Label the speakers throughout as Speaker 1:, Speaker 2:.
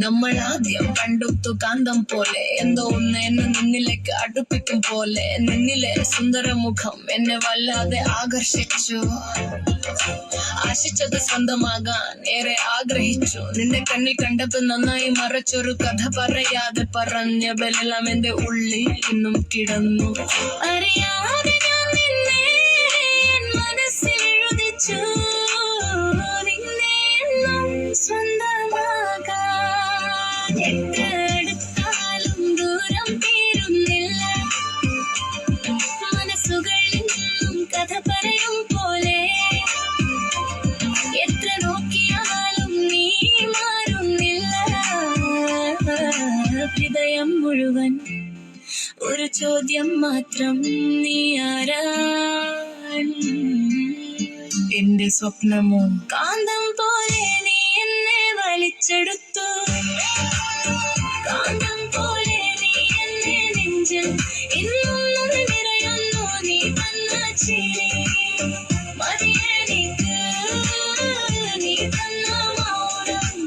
Speaker 1: നമ്മൾ ആദ്യം കണ്ടെത്തു കാന്തം പോലെ എന്തോ ഒന്ന് എന്നെ നിന്നിലേക്ക് അടുപ്പിക്കും പോലെ നിന്നിലെ സുന്ദരമുഖം എന്നെ വല്ലാതെ ആകർഷിച്ചു. ആശിച്ചത് സ്വന്തമാകാൻ ഏറെ ആഗ്രഹിച്ചു. നിന്റെ കണ്ണിൽ കണ്ടത് നന്നായി മറച്ചൊരു കഥ പറയാതെ പറഞ്ഞ ബലെല്ലാം എന്റെ ഉള്ളിൽ ഇന്നും കിടന്നു. അറിയാതെ ഞാൻ നിന്നെ മനസ്സിൽ എഴുതിച്ചു. നിന്നെ എന്നും സ്വന്തമാകാൻ എത്ര അടുത്താലും ദൂരം തീരുന്നില്ല. മനസ്സുകളിൽ നിന്നും കഥ പറയും പോലെ എത്ര നോക്കിയാലും നീ മാറുന്നില്ല. ഹൃദയം മുഴുവൻ ഒരു ചോദ്യം മാത്രം, നീ ആരാണ്? എന്റെ സ്വപ്നമോ കാന്തം പോലെ നീ എന്നെ വലിച്ചെടുത്തു. കാന്തം പോലെ നീ എന്നെ നെഞ്ചിൽ ഇന്നും നിറയുന്നു. നീ തന്ന ചിരി മതിയെനിക്ക്, നീ തന്ന മൗനം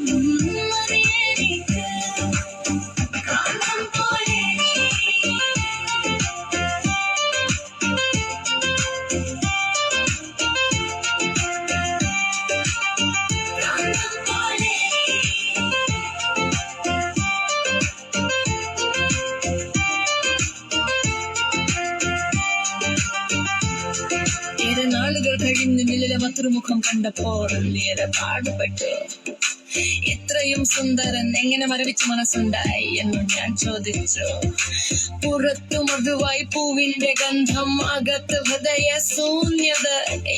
Speaker 1: മതിയെനിക്ക്. കാന്തം പോലെ നാളുകൾ കഴിഞ്ഞ് നിലയിലെ മറ്റൊരു മുഖം കണ്ടപ്പോൾ ഏറെ പാടുപെട്ടു. ഇത്രയും സുന്ദരൻ എങ്ങനെ മരവിച്ച് മനസ്സുണ്ടായി എന്നും ഞാൻ ചോദിച്ചു. പുറത്തു മധുവായി പൂവിന്റെ ഗന്ധം, അകത്ത് ഹൃദയ ശൂന്യത.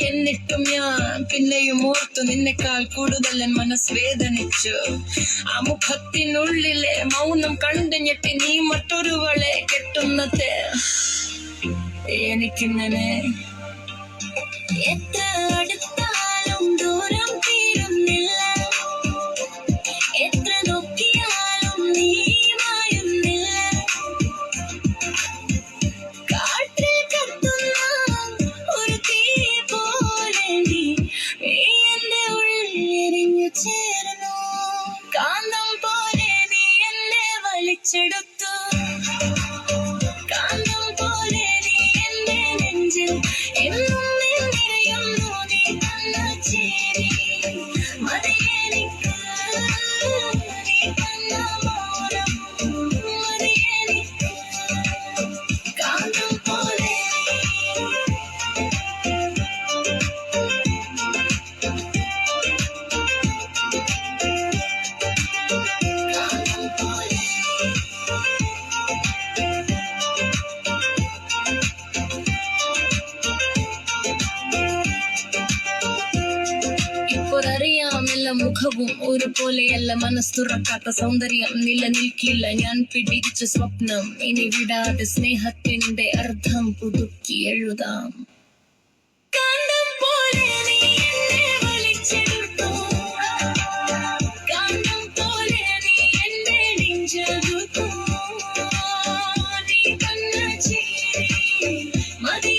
Speaker 1: എന്നിട്ടും ഞാൻ പിന്നെയും ഓർത്തു നിന്നെക്കാൾ കൂടുതൽ മനസ്സ് വേദനിച്ചു. ആ മുഖത്തിനുള്ളിലെ മൗനം കണ്ടു ഞെട്ടി നീ മറ്റൊരുവളെ കെട്ടുന്നത് എനിക്കിങ്ങനെ. എത്ര അടുത്താലും ദൂരം തീരുന്നില്ല. എത്ര നോക്കിയാലും നീ മായുന്നില്ല. കാട്ടിൽ കത്തുന്ന ഒരു തീ പോലെ നീ എന്റെ ഉള്ളിൽ എരിഞ്ഞു ചേർന്നു. കാന്തം പോലെ നീ എന്നെ വലിച്ചെടുത്തു. കാന്തം പോലെ നീ എന്റെ നെഞ്ചിൽ എന്നും അറിയാമെല്ല മുഖവും ഒരുപോലെയല്ല. മനസ്സ് തുറക്കാത്ത സൗന്ദര്യം നിലനിൽക്കില്ല. ഞാൻ പിടിച്ച സ്വപ്നം ഇനി വിടാതെ സ്നേഹത്തിന്റെ അർത്ഥം പുതുക്കി എഴുതാം. കാന്തം പോലെ നീ എന്നെ വലിച്ചെടുത്തു. കാന്തം പോലെ നീ എന്റെ നെഞ്ചെടുത്തു. നീ കണ്ണ ചിരി മതി